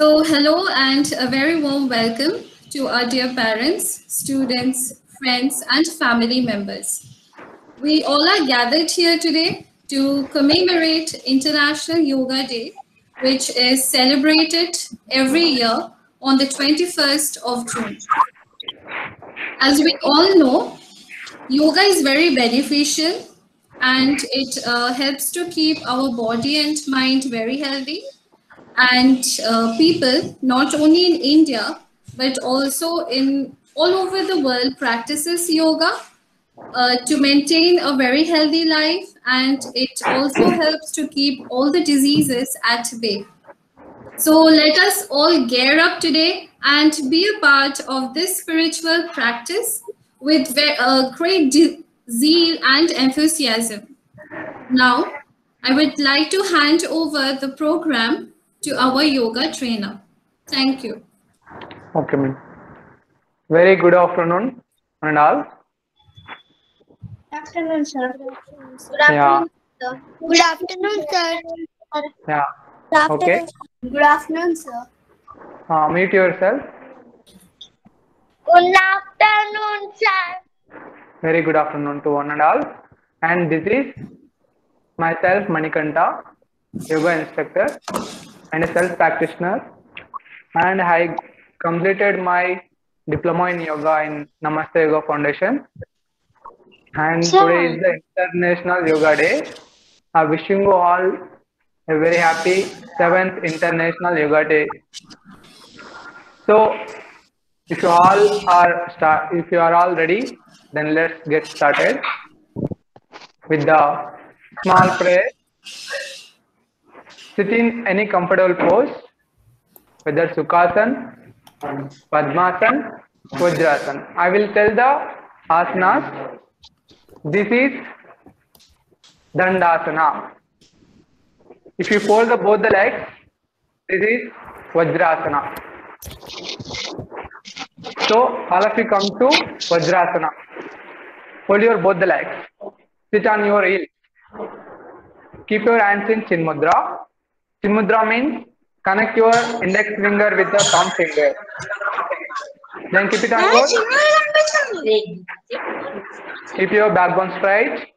Hello and a very warm welcome to our dear parents, students, friends, and family members. We all are gathered here today to commemorate International Yoga Day, which is celebrated every year on the 21st of June. As we all know, yoga is very beneficial and it helps to keep our body and mind very healthy. And people, not only in India, but also in all over the world, practices yoga to maintain a very healthy life, and it also helps to keep all the diseases at bay. So let us all gear up today and be a part of this spiritual practice with great zeal and enthusiasm. Now, I would like to hand over the program to our yoga trainer. Thank you. Okay, ma'am. Very good afternoon and all. Afternoon, sir. Good Yeah, afternoon, sir. Good afternoon, sir. yeah. Good Okay. afternoon. Good afternoon, sir. Mute yourself. Good afternoon, sir. Very good afternoon to one and all. And this is myself, Manikanta, yoga instructor and a self practitioner. And I completed my diploma in yoga in Namaste Yoga Foundation. And today is the International Yoga Day. I wishing you all a very happy 7th International Yoga Day. So, if you are all ready, then let's get started with the small prayer. Sit in any comfortable pose, whether Sukhasan, Padmasan, Vajrasan. I will tell the asanas. This is Dandasana. If you fold both the legs, this is Vajrasana. So all of you come to Vajrasana. Hold your both the legs. Sit on your heel. Keep your hands in Chin Mudra. Chin Mudra means connect your index finger with the thumb finger. Then keep it on keep your backbone straight.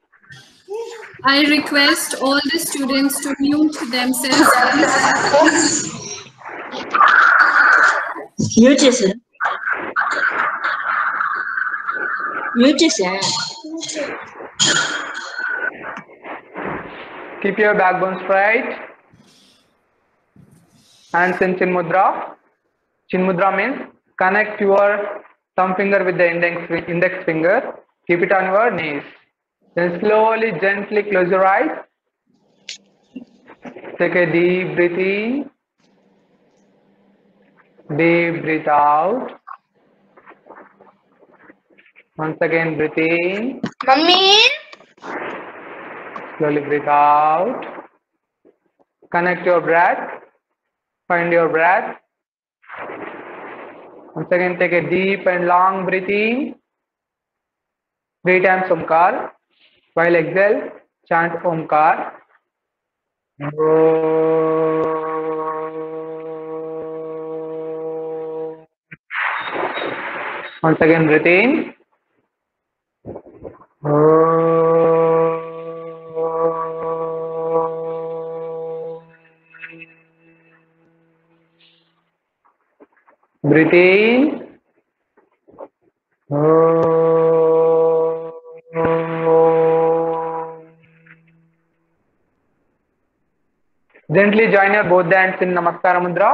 I request all the students to mute themselves. Mutation. Mutation. Keep your backbone straight. Hands in Chin Mudra. Chin Mudra means connect your thumb finger with the index finger. Keep it on your knees. Then slowly, gently close your eyes. Take a deep breath in. Deep breath out. Once again, breathe in. Mummy. Slowly breathe out. Connect your breath. Find your breath. Once again, take a deep and long breath in. 3 times Omkar. While exhale, chant Omkar. Once again, breathe in. Breathe in. Gently join your both hands in Namaskara Mudra.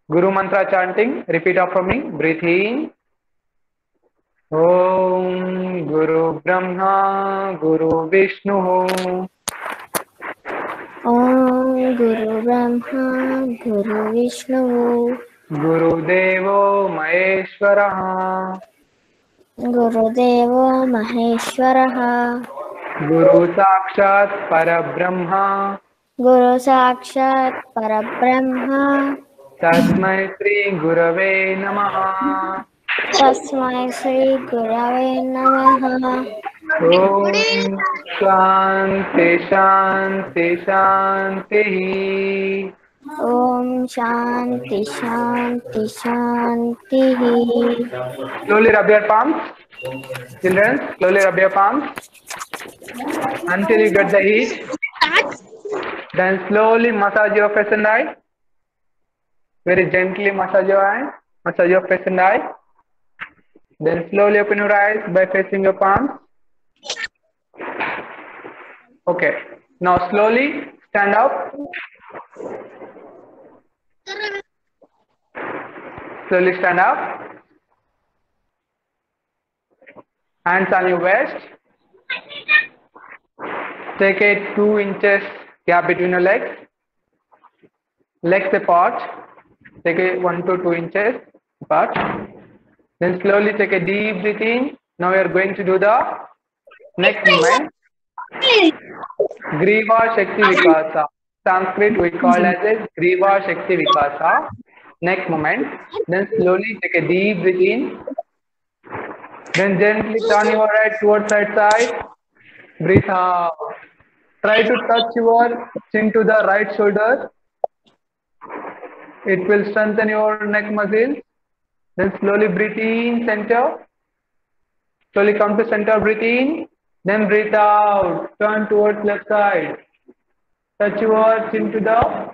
Guru Mantra chanting. Repeat after me. Breathe in. Om Guru Brahma Guru Vishnu Om Guru Brahma Guru Vishnu Guru Devo Maheshwara Guru Devo Maheshwara Guru Sakshat Parabrahma Guru Sakshat Parabrahma Tasmai Sri Gurave Namaha Tasmai Sri Gurave Namaha. Om Shanti Shanti Shanti Shanti Shanti Shanti. Slowly rub your palms. Children, slowly rub your palms until you get the heat. Then slowly massage your face and eye. Very gently massage your eye. Massage your face and eye. Then slowly open your eyes by facing your palms. Okay. Now slowly stand up. Slowly stand up. Hands on your waist. Take a 2 inches gap between your legs. Legs apart. Take a 1 to 2 inches apart. Then slowly take a deep breath in. Now we are going to do the next movement. Griva Shakti Vikasa. Sanskrit we call as a Griva Shakti Vikasa. Next movement. Then slowly take a deep breath in. Then gently turn your head towards right side. Breathe out. Try to touch your chin to the right shoulder. It will strengthen your neck muscles. Then slowly breathe in center. Slowly come to center, breathe in. Then breathe out. Turn towards left side. Touch your chin to the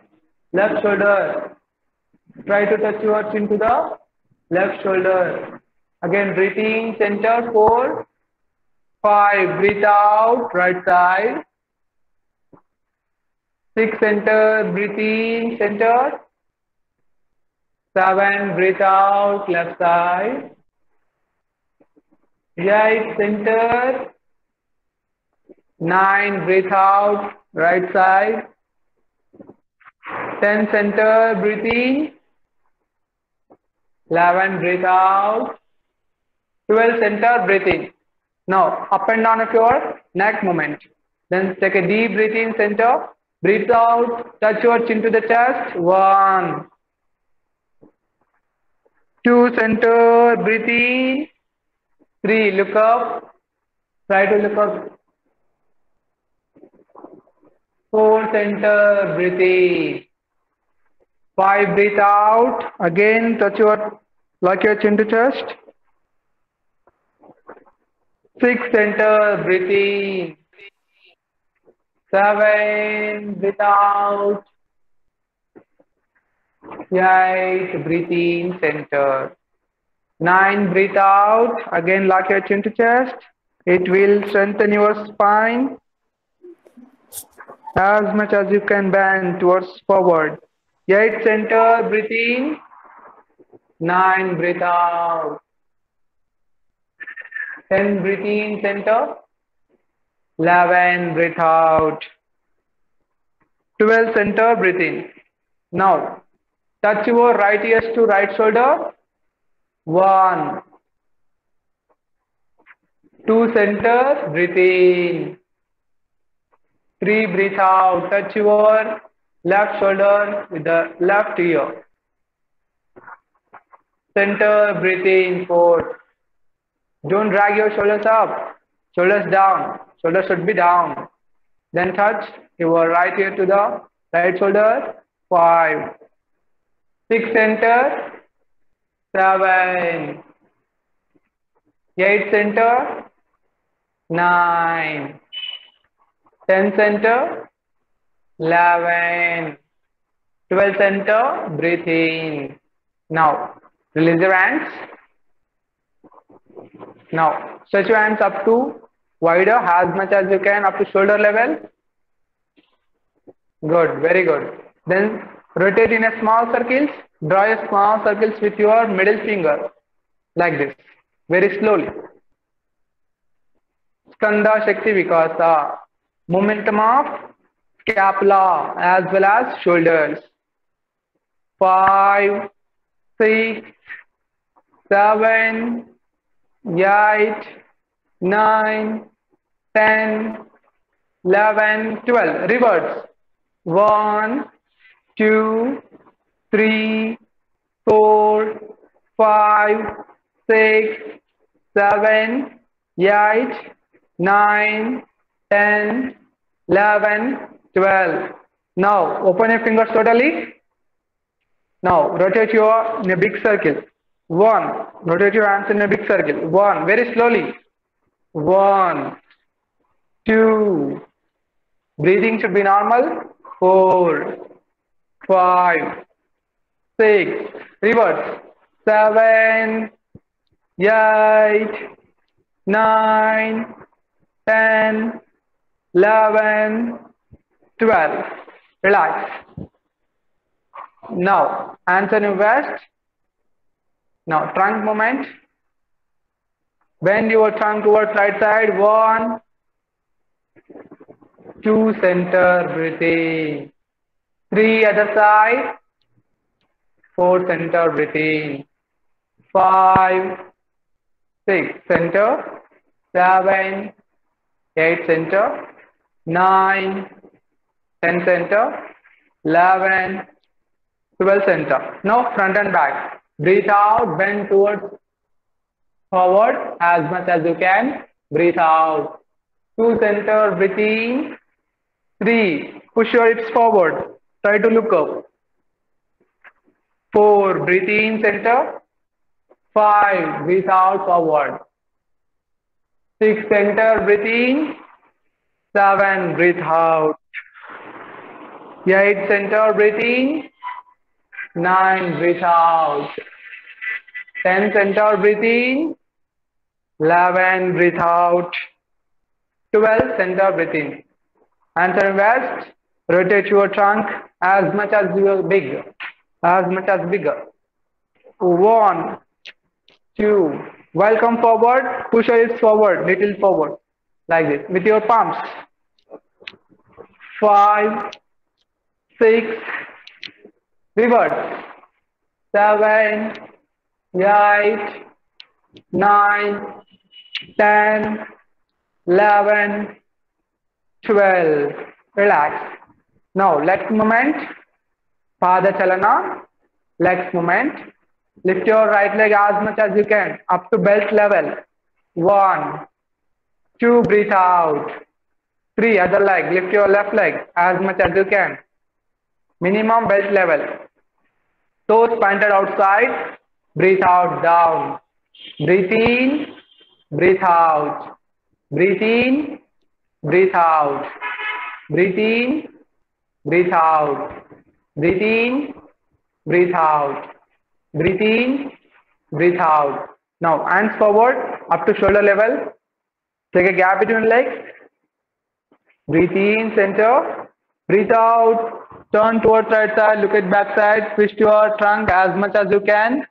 left shoulder. Try to touch your chin to the left shoulder. Again, breathe in center, 4, 5. Breathe out, right side. 6, center, breathe in center. 7, breathe out, left side. 8, center. 9, breathe out, right side. 10, center, breathe in. 11, breathe out. 12, center, breathe in. Now, up and down of your neck movement. Then take a deep breath in center. Breathe out, touch your chin to the chest. 1, 2, center, breathe in. 3, look up. Try to look up. 4, center, breathe in. 5, breathe out. Again, touch your, lock your chin to chest. 6, center, breathe in. 7, breathe out. 8, breathe in, center. 9, breathe out. Again, lock your chin to chest. It will strengthen your spine. As much as you can bend towards forward. 8, center, breathe in. 9, breathe out. 10, breathe in, center. 11, breathe out. 12, center, breathe in. Now, touch your right ear to right shoulder. 1, 2, center, breathe in. 3, breathe out. Touch your left shoulder with the left ear. Center, breathe in. 4. Don't drag your shoulders up. Shoulders down. Shoulders should be down. Then touch your right ear to the right shoulder. 5. 6, center. 7. 8, center. 9. 10, center. 11. 12, center. Breathe in. Now, release your hands. Now, stretch your hands up to wider as much as you can, up to shoulder level. Good, very good. Then rotate in a small circles. Draw a small circles with your middle finger, like this, very slowly. Skanda Shakti Vikasa, momentum of scapula as well as shoulders. 5, 6, 7, 8, 9, 10, 11, 12. Reverse. 1, 2, 3, 4, 5, 6, 7, 8, 9, 10, 11, 12. Now open your fingers totally. Now rotate your in a big circle. 1. Rotate your hands in a big circle. 1. Very slowly. 1, 2. Breathing should be normal. 4, 5, 6. Reverse. 7, 8, 9, 10, 11, 12. Relax. Now, hands on your waist. Now, trunk movement. Bend your trunk towards right side. 1, 2, center, breathing. 3, other side. 4, center, breathing. 5, 6, center. 7, 8, center. 9, 10, center. 11, 12, center. Now front and back. Breathe out, bend towards forward as much as you can. Breathe out. 2, center, breathing. 3, push your hips forward. Try to look up. 4, breathe in, center. 5, breathe out, forward. 6, center, breathe in. 7, breathe out. 8, center, breathe in. 9, breathe out. 10, center, breathe in. 11, breathe out. 12, center, breathe in. Hands on waist. Rotate your trunk as much as you are big. As much as bigger. 1, 2. While come forward, push your hips forward, little forward. Like this, with your palms. 5, 6. Reverse. 7, 8, 9, 10, 11, 12. Relax. Now legs movement. Pada Chalana. Legs movement. Lift your right leg as much as you can up to belt level. 1, 2, breathe out. 3, other leg. Lift your left leg as much as you can. Minimum belt level. Toes pointed outside. Breathe out, down. Breathe in, breathe out. Breathe in, breathe out. Breathe in, breathe out. Breathe in, breathe out. Breathe in, breathe out. Now hands forward up to shoulder level. Take a gap between legs. Breathe in, center. Breathe out. Turn towards right side. Look at back side. Twist your trunk as much as you can.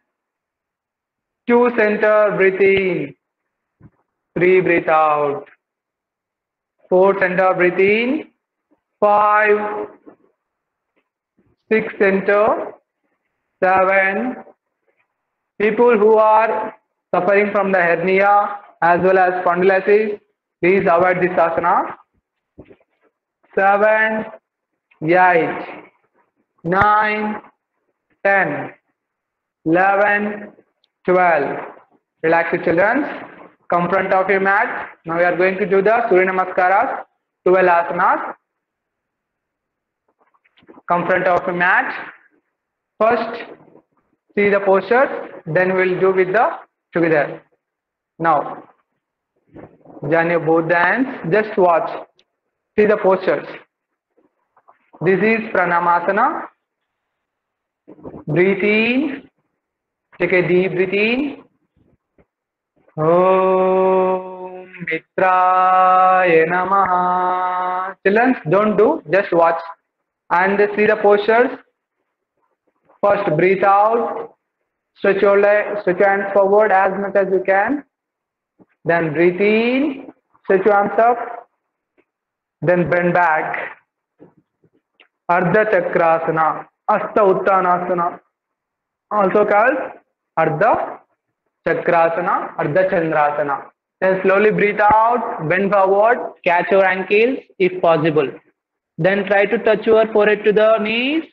2, center. Breathe in. 3, breathe out. 4, center. Breathe in. 5, 6, center. 7. People who are suffering from the hernia as well as spondylosis, please avoid this asana. 7, 8, 9, 10, 11, 12. Relax your children. Come front of your mat. Now we are going to do the Surya Namaskaras, 12 asanas. Come front of your mat. First, see the postures, then we'll do with the together. Now, join your both hands. Just watch. See the postures. This is Pranamasana. Breathe in. Take a deep breath in. Om Mitraya Namaha. Children, don't do, just watch. And see the postures. First, breathe out. Stretch your leg, stretch your hands forward as much as you can. Then breathe in. Stretch your arms up. Then bend back. Ardha Chakrasana. Asta Uttanasana. Also called Ardha Chakrasana, Ardha Chandrasana. Then slowly breathe out, bend forward, catch your ankles if possible. Then try to touch your forehead to the knees.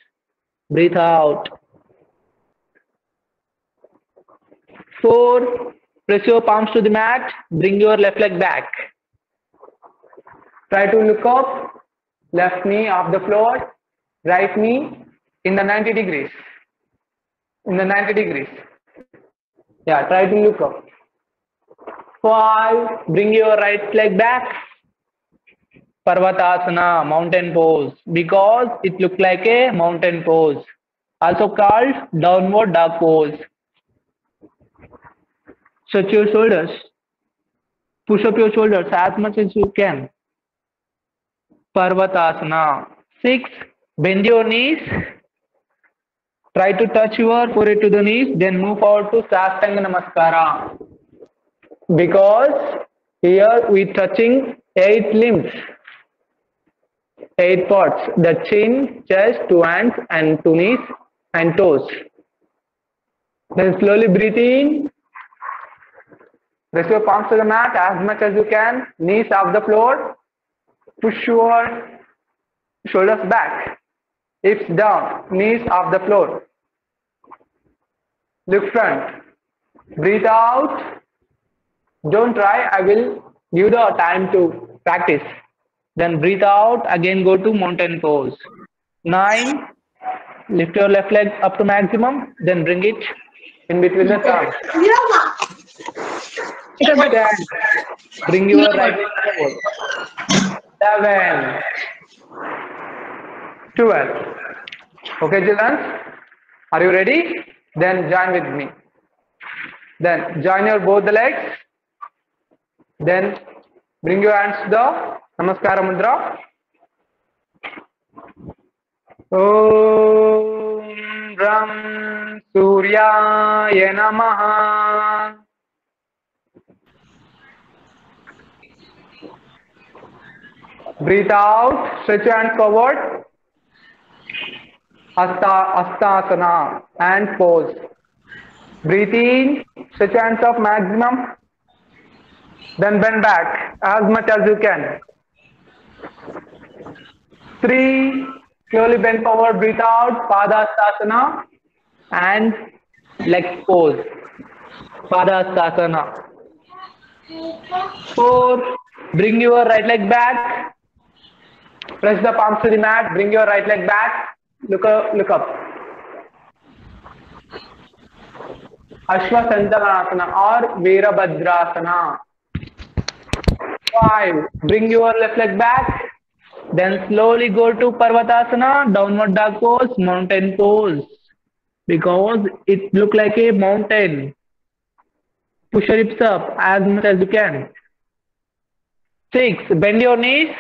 Breathe out. 4. Press your palms to the mat. Bring your left leg back. Try to look up. Left knee off the floor. Right knee in the 90 degrees. in the 90 degrees. Yeah, try to look up. 5. Bring your right leg back. Parvatasana, mountain pose, because it looks like a mountain pose, also called downward dog pose. Stretch your shoulders. Push up your shoulders as much as you can. Parvatasana. 6. Bend your knees. Try to touch your forehead to the knees, then move forward to Sastanga Namaskara. Because here we touching 8 limbs, 8 parts: the chin, chest, 2 hands, and 2 knees and toes. Then slowly breathe in. Rest your palms to the mat as much as you can. Knees off the floor. Push your shoulders back. Hips down. Knees off the floor. Look front. Breathe out. Don't try. I will give the time to practice. Then breathe out. Again go to mountain pose. 9. Lift your left leg up to maximum. Then bring it in between the thumbs. 10. Bring your right leg forward. 11. 12. Okay, children? Are you ready? Then join with me. Then join your both the legs. Then bring your hands to the Namaskara Mudra. Om Ram Suryaya Namaha. Breathe out, stretch your hands forward. Astasana and pose. Breathe in, stretch your hands up maximum. Then bend back as much as you can. 3. Slowly bend forward, breathe out, Padastasana and leg pose. Padastasana. 4. Bring your right leg back. Press the palms to the mat. Bring your right leg back. Look up. Look up. Ashwasantanasana or Virabhadrasana. 5. Bring your left leg back. Then slowly go to Parvatasana, downward dog pose, mountain pose. Because it looks like a mountain. Push your hips up as much as you can. 6. Bend your knees.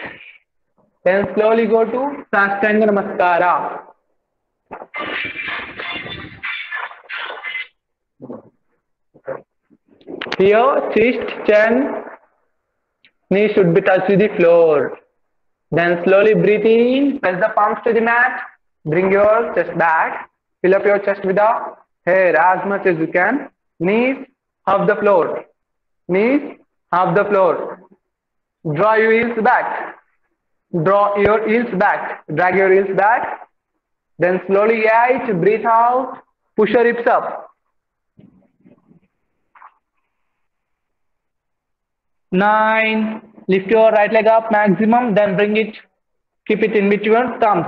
Then slowly go to Sastanga Namaskara. Here, chest, chin, knees should be touched with the floor. Then slowly breathe in, press the palms to the mat, bring your chest back, fill up your chest with the air as much as you can. Knees off the floor. Knees off the floor. Draw your heels back. Draw your heels back. Drag your heels back. Then slowly 8, breathe out, push your hips up. 9, lift your right leg up maximum, then bring it, keep it in between thumbs.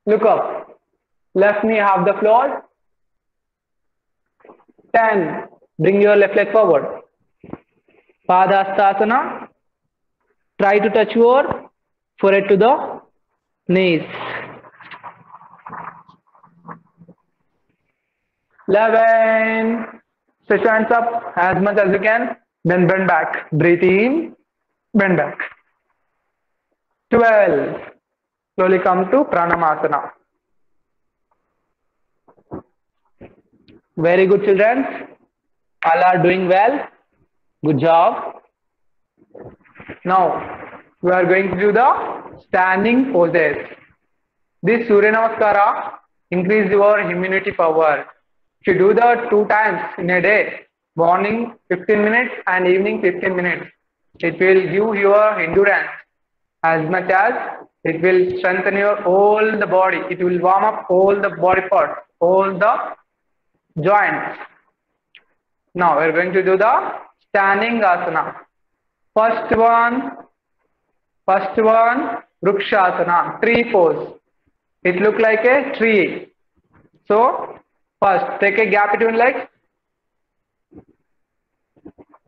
Look up. Left knee off the floor. 10, bring your left leg forward. Padastasana. Try to touch your forehead to the knees. 11, stretch your hands up as much as you can. Then bend back. Breathe in, bend back. 12. Slowly come to Pranamasana. Very good, children. All are doing well. Good job. Now, we are going to do the standing poses. This Surya Namaskara increase your immunity power. If you do that 2 times in a day, morning 15 minutes and evening 15 minutes, it will give your endurance as much as it will strengthen your all the body. It will warm up all the body parts, all the joints. Now we are going to do the standing asana. First one, Vrukshasana, tree pose. It looks like a tree. So first take a gap between legs,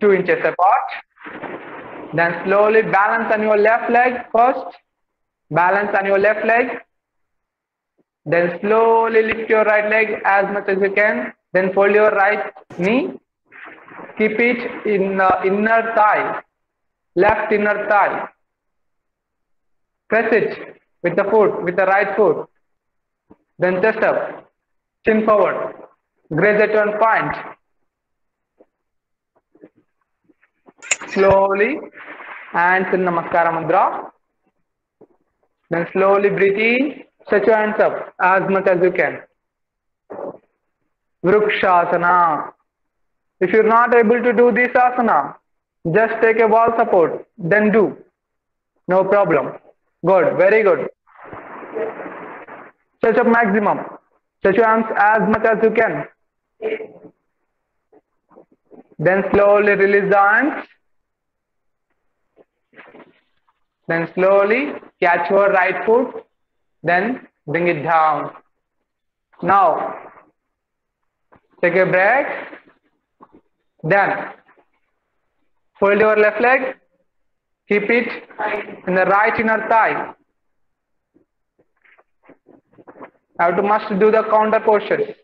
2 inches apart. Then slowly balance on your left leg first. Balance on your left leg. Then slowly lift your right leg as much as you can. Then fold your right knee. Keep it in the inner thigh, left inner thigh. Press it with the foot, with the right foot. Then chest up, chin forward. Graze at one point. Slowly, hands in Namaskara Mudra. Then slowly breathe in, stretch your hands up as much as you can. Vrukshasana. If you're not able to do this asana, just take a wall support, then do. No problem. Good, very good. Stretch up maximum. Stretch your arms as much as you can. Then slowly release the hands. Then slowly catch your right foot. Then bring it down. Now, take a breath. Then fold your left leg. Keep it in the right inner thigh. Have to must do the counter postures.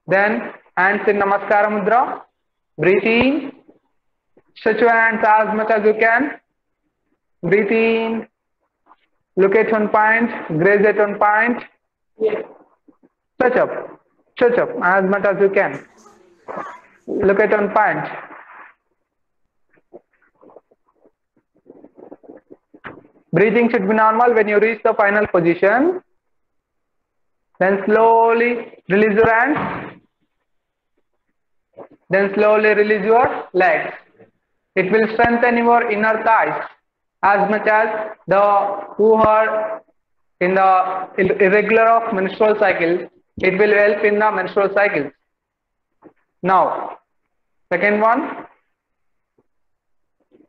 Then hands in Namaskara Mudra. Breathe in. Stretch your hands as much as you can. Breathe in. Look at one point. Graze at one point. Stretch up. Stretch up as much as you can. Look at one point. Breathing should be normal when you reach the final position. Then slowly release your hands. Then slowly release your legs. It will strengthen your inner thighs as much as the who are in the irregular of menstrual cycles. It will help in the menstrual cycles. Now, second one,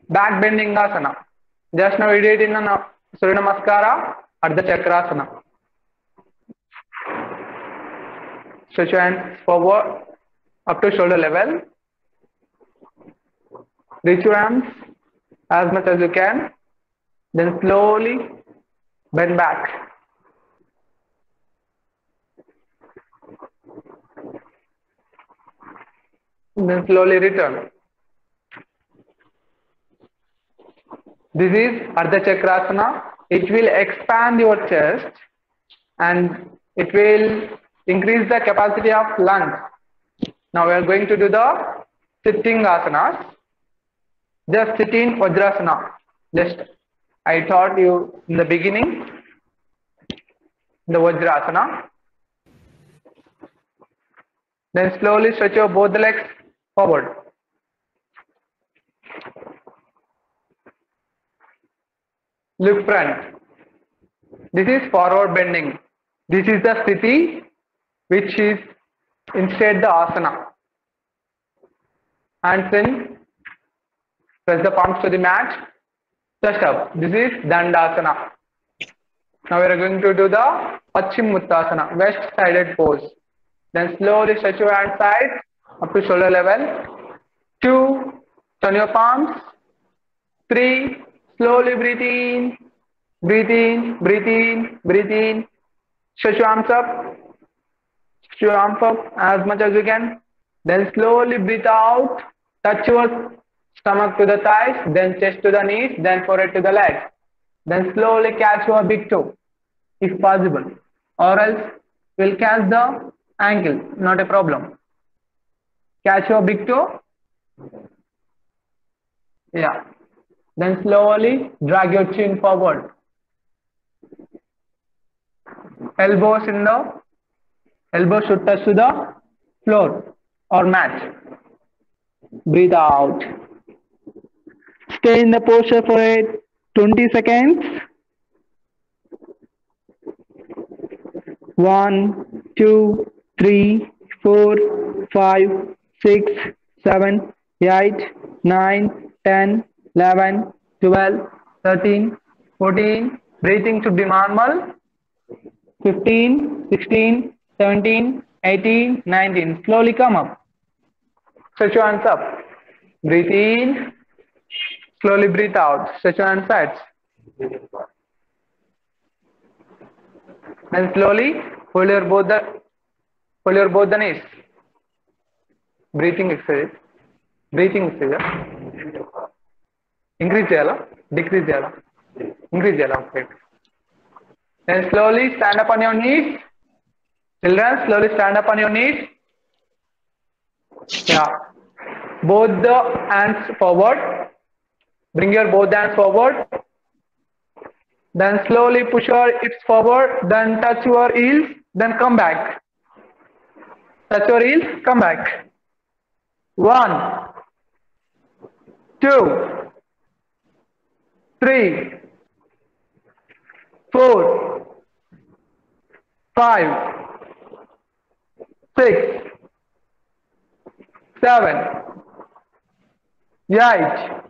back bending asana. Just now we did in the Surya Namaskara, Ardha Chakrasana. Stretch your hands forward up to shoulder level. Reach your arms as much as you can. Then slowly bend back. Then slowly return. This is Ardha Chakrasana. It will expand your chest and it will increase the capacity of lungs. Now we are going to do the sitting asanas. Just sit in Vajrasana. Just I taught you in the beginning the Vajrasana. Then slowly stretch your both the legs forward. Look front. This is forward bending. This is the sthiti which is instead the asana. Hands in. Press the palms to the mat. Chest up. This is Dandasana. Now we are going to do the Paschimottanasana, west sided pose. Then slowly stretch your hand side up to shoulder level. 2, turn your palms. 3, slowly breathe in, breathe in, breathe in, breathe in. Stretch your arms up. Stretch your arms up as much as you can. Then slowly breathe out. Touch your stomach to the thighs, then chest to the knees, then forehead to the legs. Then slowly catch your big toe, if possible, or else we'll catch the ankle, not a problem. Catch your big toe. Yeah. Then slowly drag your chin forward. Elbows should touch to the floor or mat. Breathe out. Stay in the posture for 20 seconds. 1, 2, 3, 4, 5, 6, 7, 8, 9, 10, 11, 12, 13, 14. Breathing should be normal. 15, 16, 17, 18, 19. Slowly come up. Stretch your hands up. Breathe in. Slowly breathe out. Stretch your hands sides. And slowly hold your both the knees. Breathing exercise. Breathing exercise. Increase cheyala, decrease cheyala, increase cheyala. Okay. Then slowly stand up on your knees. Children, slowly stand up on your knees. Yeah. Both the hands forward. Bring your both hands forward. Then slowly push your hips forward. Then touch your heels. Then come back. Touch your heels. Come back. 1, 2, 3, 4, 5, 6, 7, 8,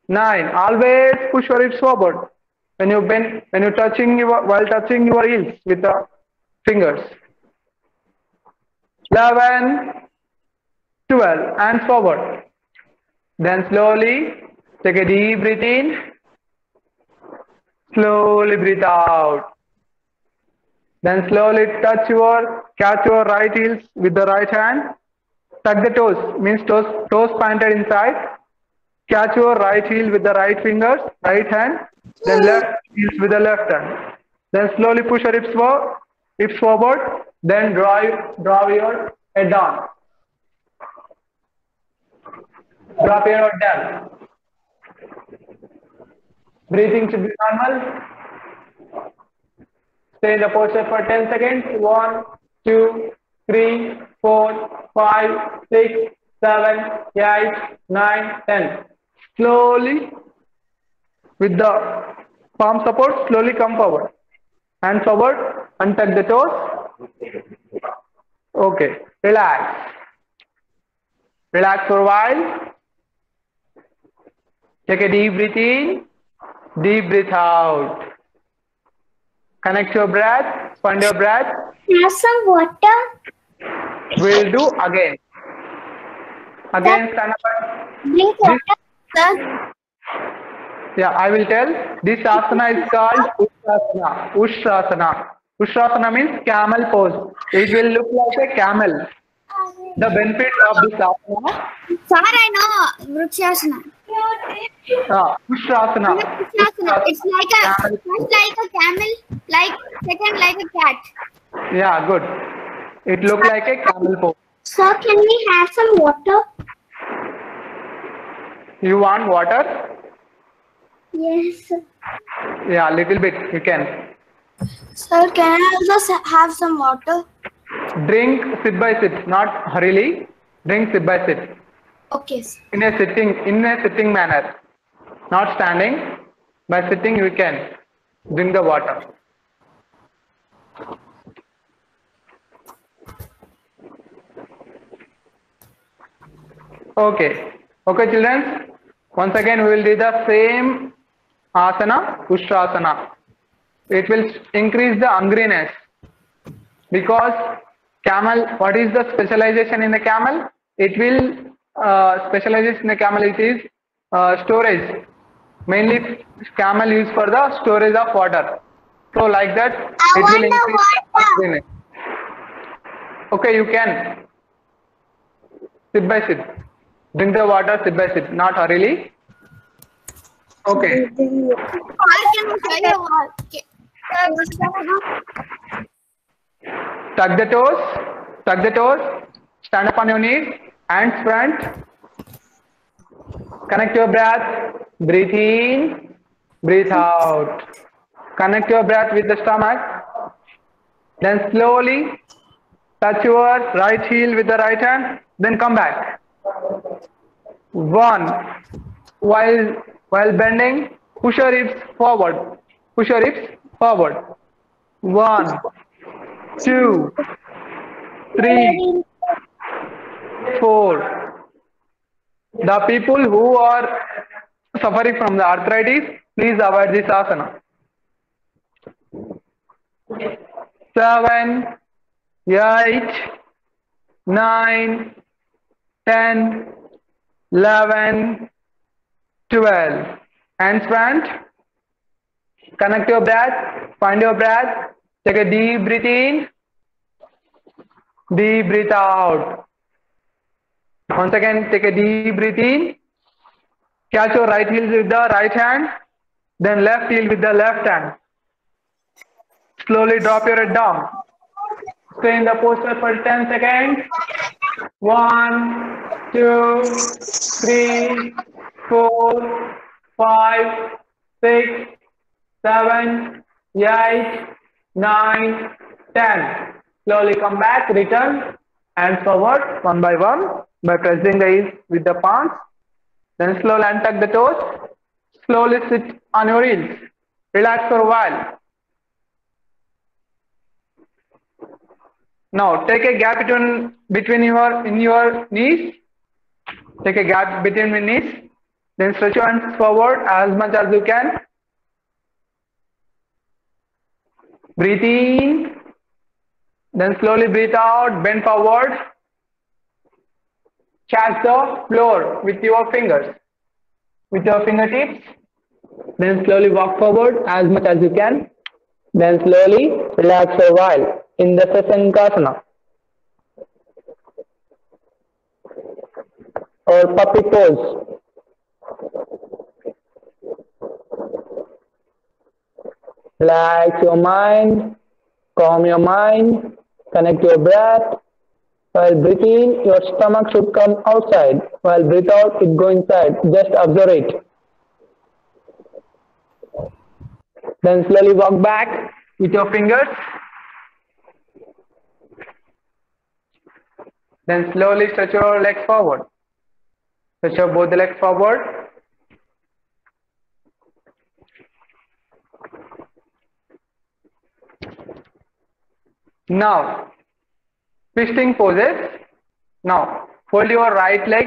9. Always push your hips forward when you bend, when you're touching while touching your heels with the fingers. 11, 12. Hands forward. Then slowly take a deep breath in. Slowly breathe out. Then slowly catch your right heels with the right hand. Tuck the toes, means toes pointed inside. Catch your right heel with the right fingers, right hand. Then left heels with the left hand. Then slowly push your hips forward. Then draw your head down. Drop your head down. Breathing should be normal. Stay in the posture for 10 seconds. 1, 2, 3, 4, 5, 6, 7, 8, 9, 10. Slowly, with the palm support, slowly come forward. Hands forward, untuck the toes. Okay, relax. Relax for a while. Take a deep breath in, deep breath out. Connect your breath, find your breath. Have some water. We'll do again. Again, stand up. Drink water, sir. Yeah, I will tell. This asana is called Ustrasana. Ustrasana. Ustrasana means camel pose. It will look like a camel. The benefit of this asana. Sir, I know. Vrukshasana. Ustrasana. Vrukshasana. It's like first like a camel, second like a cat. Yeah, good. It look like a camel pose. Sir, can we have some water? You want water? Yes. Yeah, little bit. You can. Sir, can I also have some water? Drink sip by sip, not hurriedly. Drink sip by sip. Okay, sir. In a sitting manner, not standing. By sitting, you can drink the water. Okay, children. Once again, we will do the same asana, Ustrasana. It will increase the hungriness because camel. What is the specialization in the camel? It will specialization in the camel. It is storage. Mainly, camel used for the storage of water. So, like that, it will increase the hungriness. Okay, you can sip by sip. Drink the water sip by sip, not hurriedly. Okay. Tuck the toes. Stand up on your knees. Hands front. Connect your breath. Breathe in. Breathe out. Connect your breath with the stomach. Then slowly touch your right heel with the right hand. Then come back. 1. While bending, push your hips forward. 1, 2, 3, 4. The people who are suffering from the arthritis, please avoid this asana. 7, 8, 9, 10, 11, 12. Hands front. Connect your breath. Find your breath. Take a deep breath in. Deep breath out. Once again, take a deep breath in. Catch your right heel with the right hand. Then left heel with the left hand. Slowly drop your head down. Stay in the posture for 10 seconds. 1, 2, 3, 4, 5, 6, 7, 8, 9, 10. Slowly come back, return, hands forward one by one by pressing the heels with the palms. Then slowly untuck the toes. Slowly sit on your heels. Relax for a while. Now take a gap between your knees. Take a gap between your knees. Then stretch your hands forward as much as you can. Breathe in. Then slowly breathe out. Bend forward. Catch the floor with your fingers, with your fingertips. Then slowly walk forward as much as you can. Then slowly relax for a while in the Sasankasana or puppy pose. Relax your mind, calm your mind, connect your breath. While breathing, your stomach should come outside. While breathe out, it go inside. Just observe it. Then slowly walk back with your fingers. Then slowly stretch your legs forward. Stretch your both the legs forward. Now, twisting poses. Now, fold your right leg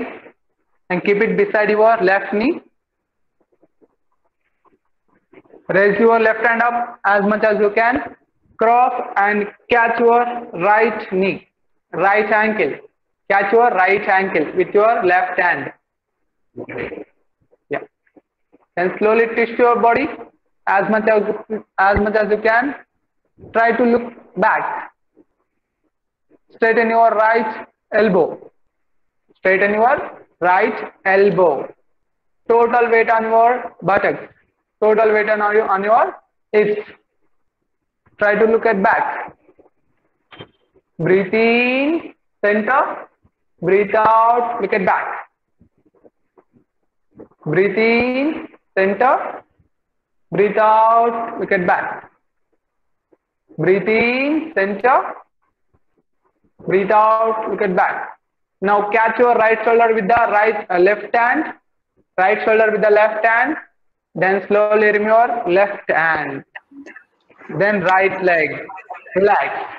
and keep it beside your left knee. Raise your left hand up as much as you can. Cross and catch your right knee, right ankle. Catch your right ankle with your left hand. Yeah. Then slowly twist your body as much as you can. Try to look back. Straighten your right elbow. Straighten your right elbow. Total weight on your buttocks. Total weight on your hips. Try to look at back. Breathe in, center. Breathe out, look at back. Breathe in, center. Breathe out, look at back. Breathe in, center. Breathe out, look at back. Now catch your right shoulder with the left hand. Right shoulder with the left hand. Then slowly remove your left hand. Then right leg. Relax.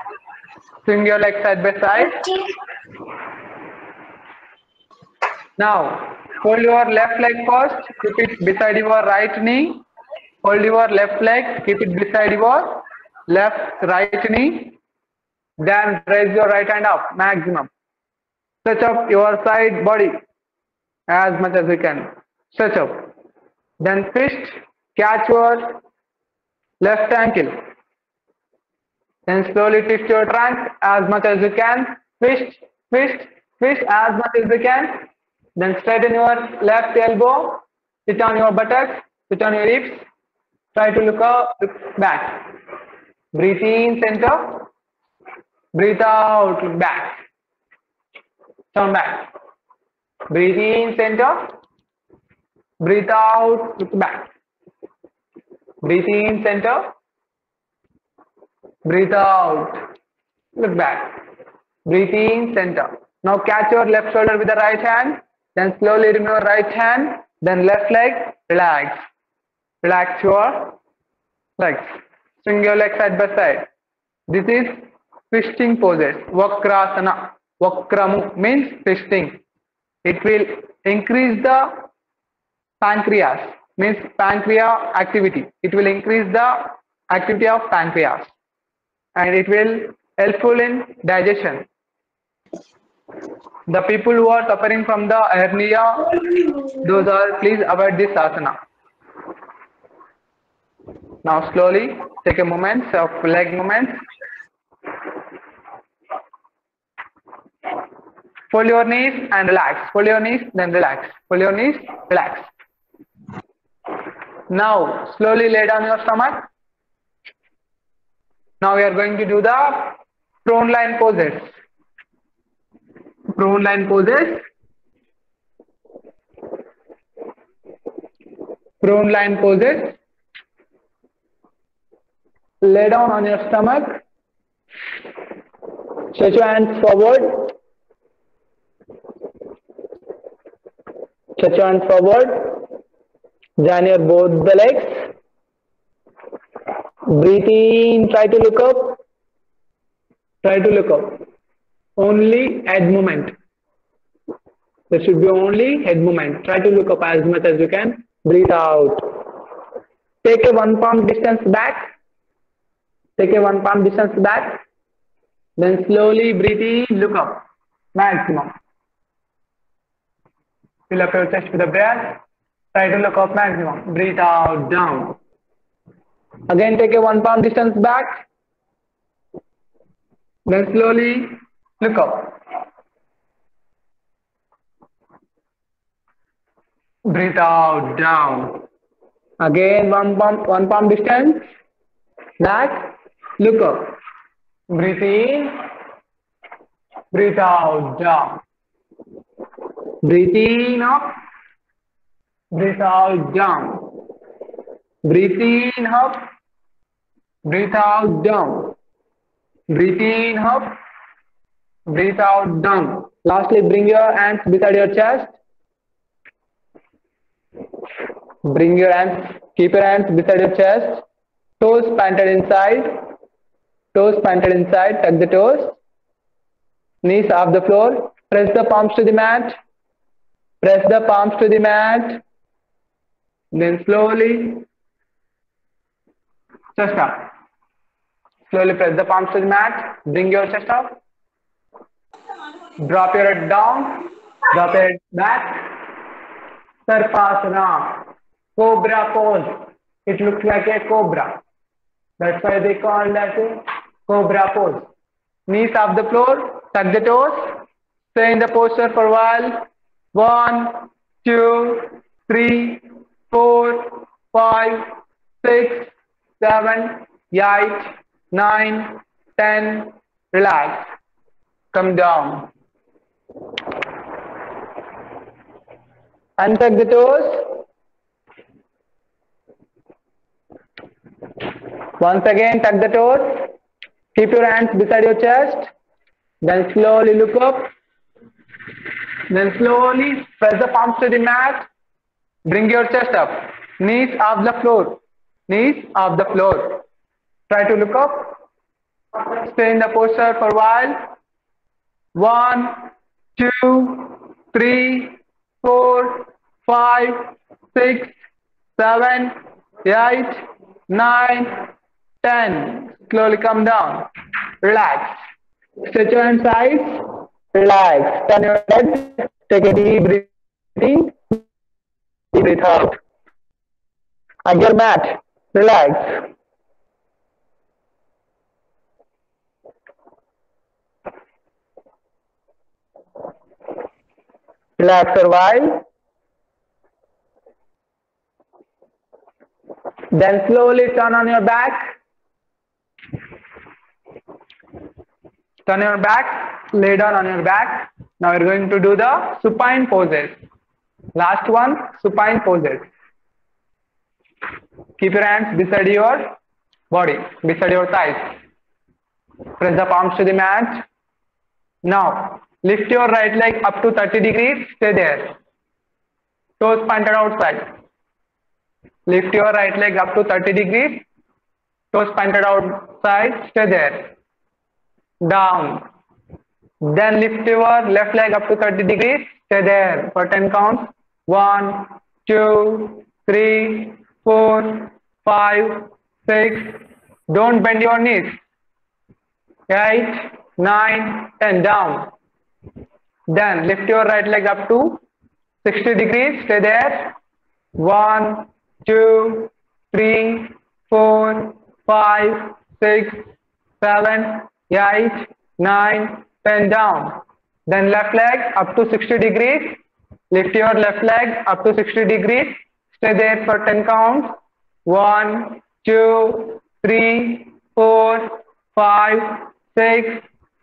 Swing your leg side by side. Now hold your left leg first. Keep it beside your right knee. Hold your left leg. Keep it beside your right knee. Then raise your right hand up maximum. Stretch up your side body as much as you can. Stretch up. Then fist, catch your left ankle. Then slowly twist your trunk as much as you can. Twist, twist, twist as much as you can. Then straighten your left elbow. Sit on your buttocks. Sit on your hips. Try to look back. Breathe in, center. Breathe out, look back. Turn back. Breathe in, center. Breathe out, look back. Breathe in, center. Breathe out, look back. Breathe in, center. Now catch your left shoulder with the right hand. Then slowly remove your right hand. Then left leg, relax. Relax your legs. Swing your legs side by side. This is twisting poses. Vakrasana. Vakramu means twisting. It will increase the pancreas, means pancreas activity. It will increase the activity of pancreas. and it will helpful in digestion. The people who are suffering from the hernia, those are please avoid this asana. Now slowly take a moment of leg movements. Fold your knees and relax. Fold your knees, then relax. Fold your knees, relax. Now slowly lay down your stomach. Now we are going to do the prone line poses. Prone line poses. Prone line poses. Lay down on your stomach. Stretch your hands forward. Stretch your hands forward. Join your both the legs. Breathe in. Try to look up. Try to look up. Only head movement. There should be only head movement. Try to look up as much as you can. Breathe out. Take a 1 palm distance back. Take a 1 palm distance back. Then slowly breathe in. Look up. Maximum. Fill up your chest with the breath. Try to look up maximum. Breathe out. Down. Again take a 1 palm distance back. Then slowly look up. Breathe out, down. Again 1 palm distance back. Look up. Breathe in. Breathe out, down. Breathe in, up. Breathe out, down. Breathe in, up. Breathe out, down. Breathe in, up. Breathe out, down. Lastly, bring your hands beside your chest. Bring your hands, keep your hands beside your chest. Toes planted inside. Toes planted inside. Tuck the toes. Knees off the floor. Press the palms to the mat. Press the palms to the mat. Then slowly chest up. Slowly press the palms to the mat. Bring your chest up. Drop your head down. Drop your head back. Sarpasana. Cobra pose. It looks like a cobra. That's why they call that a cobra pose. Knees off the floor. Tuck the toes. Stay in the posture for a while. 1, 2, 3, 4, 5, 6, 7, 8, 9, 10. Relax. Come down. Untuck the toes. Once again, tuck the toes. Keep your hands beside your chest. Then slowly look up. Then slowly press the palms to the mat. Bring your chest up. Knees off the floor. Knees off the floor. Try to look up. Stay in the posture for a while. 1, 2, 3, 4, 5, 6, 7, 8, 9, 10. Slowly come down. Relax. Stretch your hands sides. Relax. Turn your head. Take a deep breath in. Deep breath out. On your mat. Relax. Relax for a while. Then slowly turn on your back. Turn your back. Lay down on your back. Now we're going to do the supine poses. Last one, supine poses. Keep your hands beside your body, beside your thighs. Press the palms to the mat. Now, lift your right leg up to 30 degrees. Stay there. Toes pointed outside. Lift your right leg up to 30 degrees. Toes pointed outside. Stay there. Down. Then lift your left leg up to 30 degrees. Stay there for 10 counts. 1, 2, 3, 4, 5, 6. Don't bend your knees. 8, 9, 10. Down. Then lift your right leg up to 60 degrees. Stay there. 1, 2, 3, 4, 5, 6, 7, 8, 9, 10. Down. Then left leg up to 60 degrees. Lift your left leg up to 60 degrees. Stay there for 10 counts. 1, 2, 3, 4, 5, 6,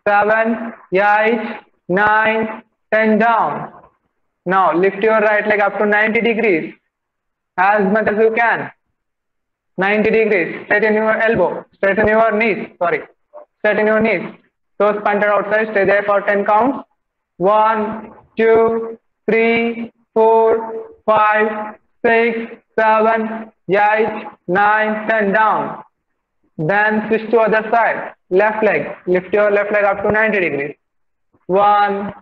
7, 8, 9, 10. Down. Now lift your right leg up to 90 degrees. As much as you can. 90 degrees. Straighten your elbow. Straighten your knees. Sorry. Straighten your knees. Toes pointed outside. Stay there for 10 counts. 1, 2, 3, 4, 5, 6, 7, 8, 9, 10. Down. Then switch to other side. Left leg. Lift your left leg up to 90 degrees. 1,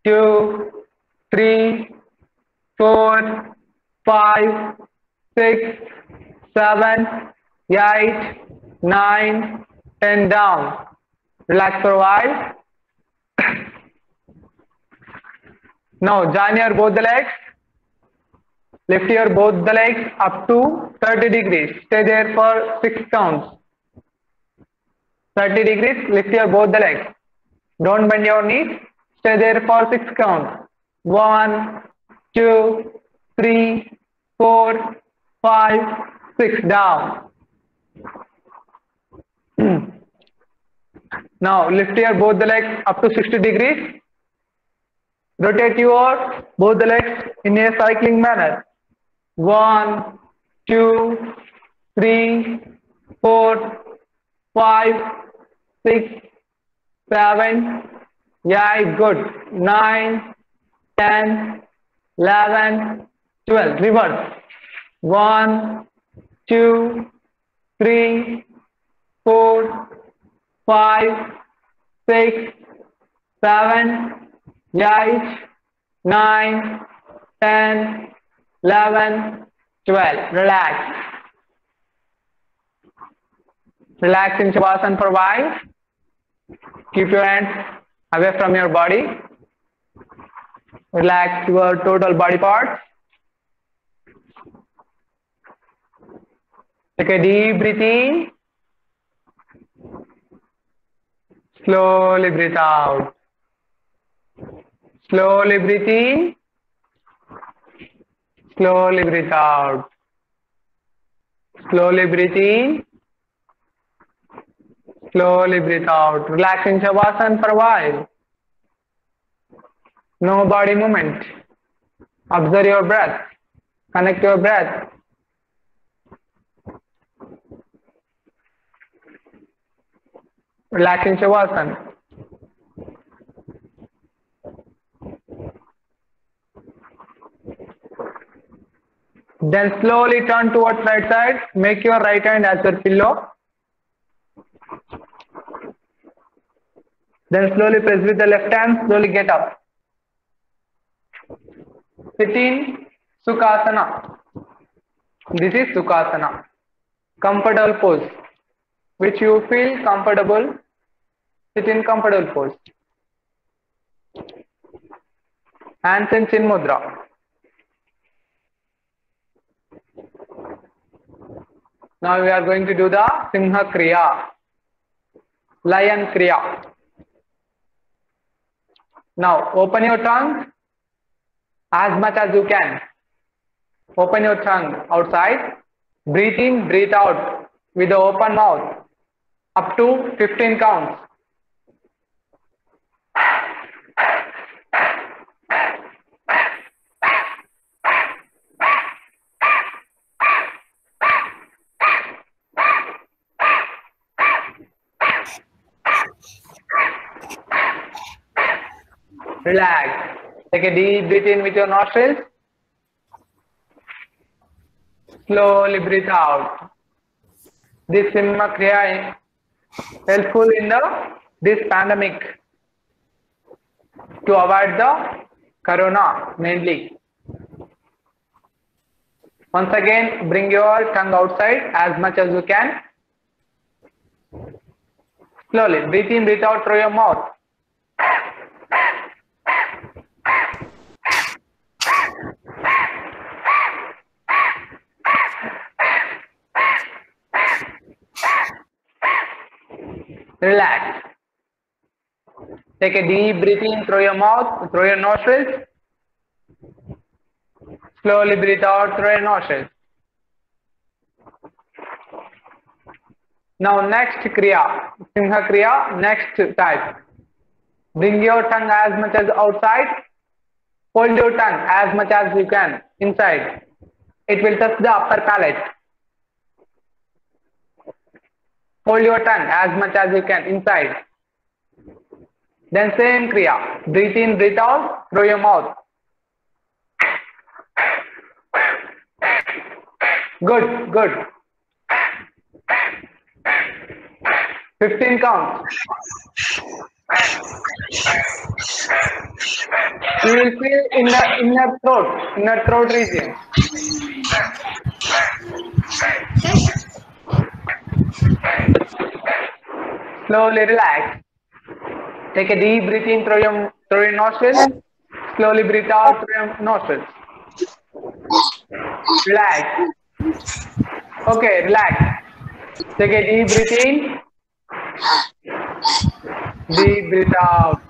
2, 3, 4, 5, 6, 7, 8, 9, 10. Down. Relax for a while. Now join your both the legs. Lift your both the legs up to 30 degrees. Stay there for 6 counts. 30 degrees. Lift your both the legs. Don't bend your knees. Stay there for 6 counts. 1, 2, 3, 4, 5, 6. Down. Now lift your both the legs up to 60 degrees. Rotate your both the legs in a cycling manner. 1, 2, 3, 4, 5, 6, 7, 8. Good. 9, 10, 11, 12. Reverse. 1, 2, 3, 4, 5, 6, 7, 8, 9, 10, 11, 12. Relax. Relax in Shavasana for a while. Keep your hands away from your body. Relax your total body parts. Take a deep breath in. Slowly breathe out. Slowly breathe in. Slowly breathe out. Slowly breathe in. Slowly breathe out. Relax in Shavasana for a while. No body movement. Observe your breath. Connect your breath. Relax in Shavasana. Then slowly turn towards right side. Make your right hand as your pillow. Then slowly press with the left hand. Slowly get up. Sit in Sukhasana. This is Sukhasana. Comfortable pose. Which you feel comfortable. Sit in comfortable pose. Hands in Chin Mudra. Now we are going to do the Simha Kriya. Lion Kriya. Now open your tongue as much as you can. Open your tongue outside. Breathe in, breathe out with the open mouth. Up to 15 counts. Relax. Take a deep breath in with your nostrils. Slowly breathe out. This Simha Kriya is helpful in this pandemic to avoid the corona mainly. Once again, bring your tongue outside as much as you can. Slowly. Breathe in, breathe out through your mouth. Relax. Take a deep breath in through your mouth, through your nostrils. Slowly breathe out through your nostrils. Now next Kriya, Simha Kriya, next type. Bring your tongue as much as outside. Hold your tongue as much as you can inside. It will touch the upper palate. Hold your tongue as much as you can inside. Then same Kriya. Breathe in, breathe out through your mouth. Good, good. 15 counts. You will feel in the inner throat region. Slowly relax. Take a deep breath in through your nostrils. Slowly breathe out through your nostrils. Relax. Okay, relax. Take a deep breath in. Deep breath out.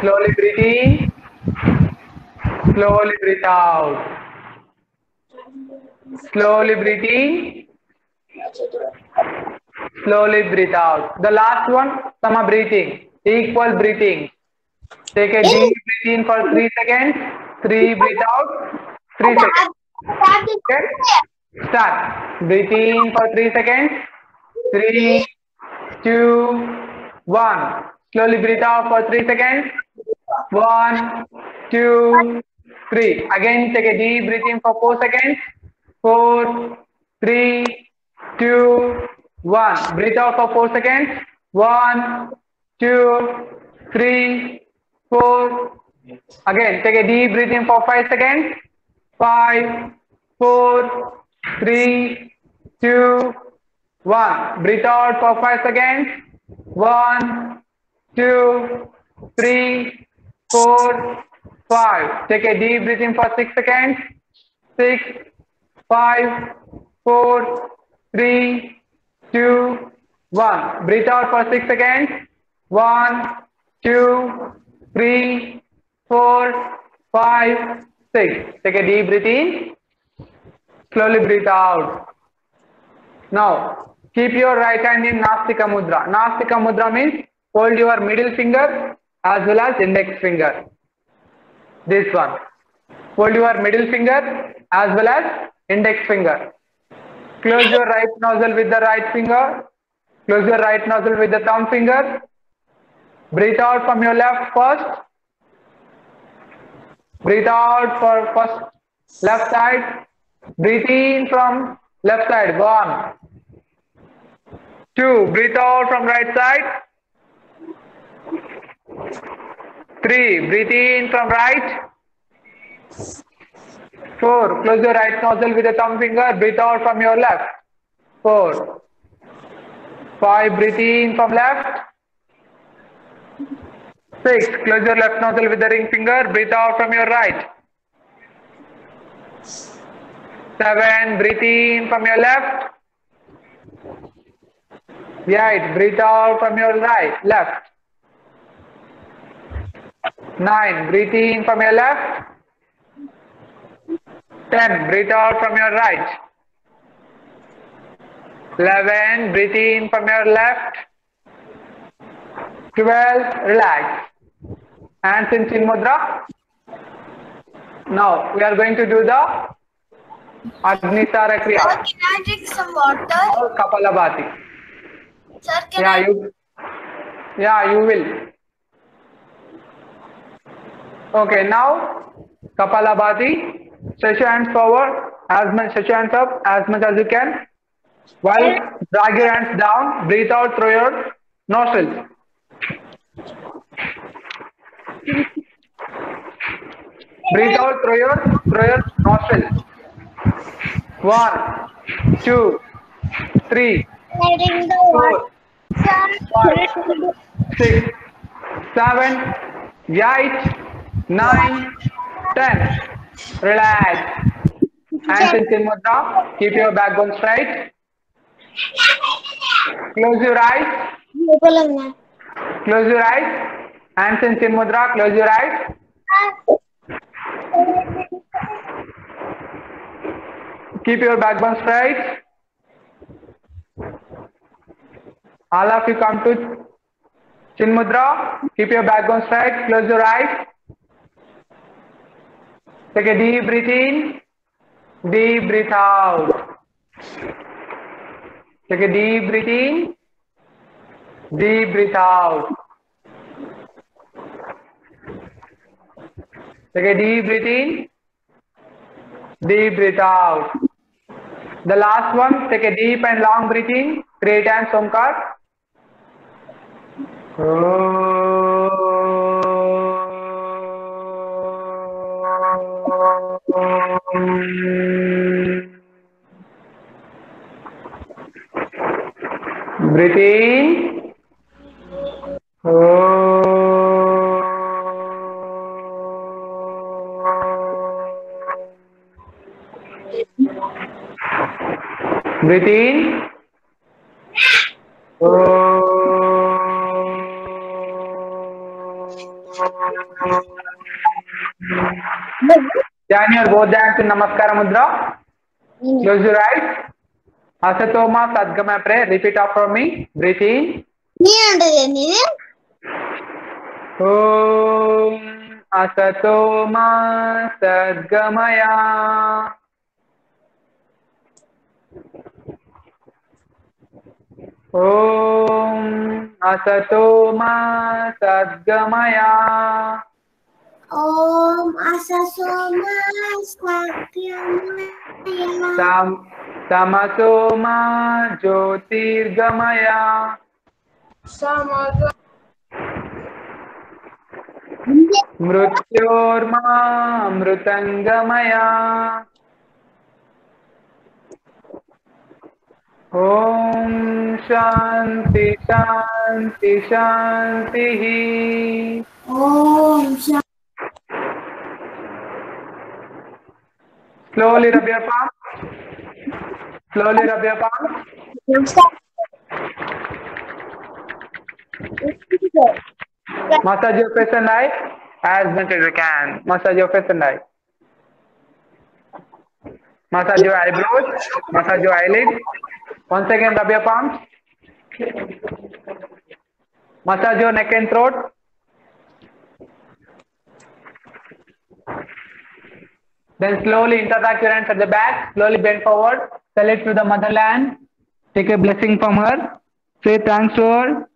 Slowly breathe in. Slowly breathe out. Slowly breathe in. Slowly breathe out. The last one, sama breathing. Equal breathing. Take a deep breath in for 3 seconds. 3 breathe out. 3 seconds. Okay? Start. Breathe in for 3 seconds. 3, 2, 1. Slowly breathe out for 3 seconds. 1, 2, 3. Again, take a deep breath in for 4 seconds. 4, 3, 2, 1. Breathe out for 4 seconds. 1, 2, 3, 4. Again, take a deep breath in for 5 seconds. 5, 4, 3, 2, 1. Breathe out for 5 seconds. 1, 2, 3, 4, 5. Take a deep breath in for 6 seconds. 6, 5, 4, 3, 2, 1. Breathe out for 6 seconds. 1, 2, 3, 4, 5, 6. Take a deep breath in. Slowly breathe out. Now, keep your right hand in Nastika Mudra. Nastika Mudra means hold your middle finger as well as index finger. This one. Hold your middle finger as well as index finger. Close your right nostril with the right finger. Close your right nostril with the thumb finger. Breathe out from your left first. Breathe out for first left side. Breathe in from left side. 1, 2. Breathe out from right side. 3. Breathe in from right. 4. Close your right nostril with the thumb finger. Breathe out from your left. 4. 5. Breathe in from left. 6. Close your left nostril with the ring finger. Breathe out from your right. 7. Breathe in from your left. 8. Breathe out from your right, left. 9. Breathe in from your left. 10. Breathe out from your right. 11. Breathe in from your left. 12. Relax. Hands in Chin Mudra. Now we are going to do the Agnisara Kriya. Sir, can I drink some water? Or Kapalabhati. Sir, can you will. Okay, now Kapalabhati. Stretch your hands forward, stretch your hands up as much as you can. While drag your hands down, breathe out through your nostrils. Breathe out through your nostrils. 1, 2, 3, 4, 5, 6, 7, 8, 9, 10. Relax. Hands in chin mudra. Keep your backbone straight. Close your eyes. Close your eyes. Hands in chin mudra. Close your eyes. Keep your backbone straight. All of you come to chin mudra. Keep your backbone straight. Close your eyes. Take a deep breath in. Deep breath out. Take a deep breath in. Deep breath out. Take a deep breath in. Deep breath out. The last one, take a deep and long breath in. 3 times Omkar. Breathe in. Breathe in. Join your both hands in Namaskara Mudra. Close your eyes. Asatoma Sadgama pray. Repeat after me. Breathe in. Om Asatoma Sadgamaya. Om Asatoma Sadgamaya. Om Asasoma Satyamaya. Tamasoma Jyotirgamaya. Mrityorma Mritangamaya. Om Shanti Shanti Shanti. Om Shanti. Slowly rub your palm. Slowly rub your palm. Massage your face and eye as much as you can. Massage your face and eye. Massage your eyebrows. Massage your eyelids. Once again, rub your palms. Massage your neck and throat. Then slowly interlock your hands at the back. Slowly bend forward. Salute to the motherland. Take a blessing from her. Say thanks to her.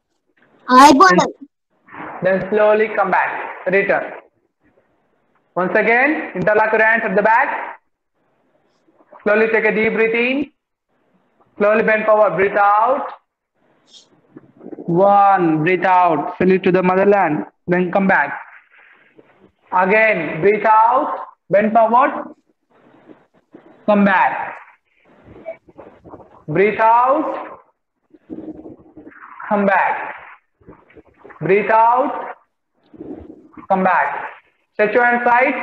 Then slowly come back. Return. Once again, interlock your hands at the back. Slowly take a deep breath in. Slowly bend forward. Breathe out. 1. Breathe out. Salute to the motherland. Then come back. Again, breathe out. Bend forward. Come back. Breathe out. Come back. Breathe out. Come back. Stretch your hands sides.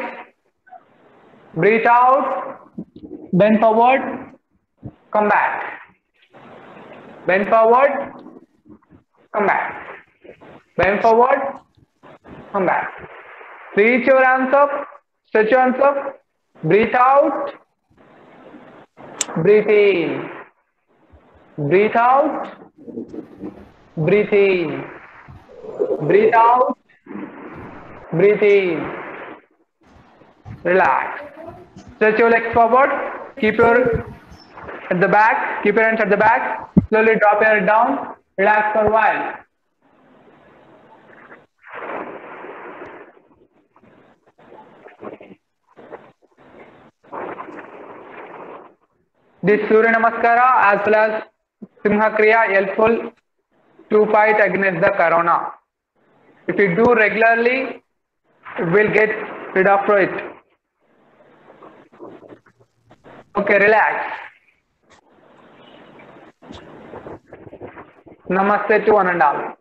Breathe out. Bend forward. Come back. Bend forward. Come back. Bend forward. Come back. Reach your hands up. Stretch your hands up. Breathe out. Breathe in. Breathe out. Breathe in. Breathe out. Breathe in. Relax. Stretch your legs forward. Keep your at the back. Keep your hands at the back. Slowly drop your head down. Relax for a while. This Surya Namaskara as well as Simha Kriya helpful to fight against the corona. If you do regularly, we'll get rid of it. Okay, relax. Namaste to one and all.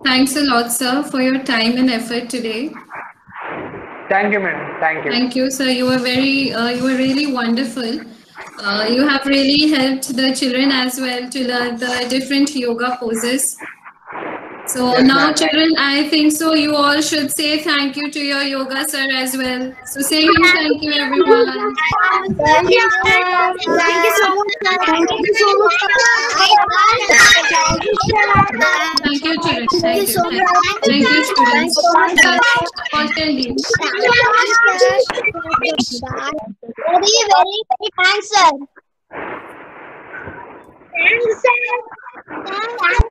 Thanks a lot, sir, for your time and effort today. Thank you, madam. Thank you. Thank you, sir. You were really wonderful. You have really helped the children as well to learn the different yoga poses. So Yes, now, ma'am. children, I think so you all should say thank you to your yoga sir as well. So say him thank you, everyone. Thank you, sir. Thank you so much, sir. Thank you so much, Thank you, children. Thank you so much. Thank you, students. All can leave. Very, very thanks, sir. Thanks, sir.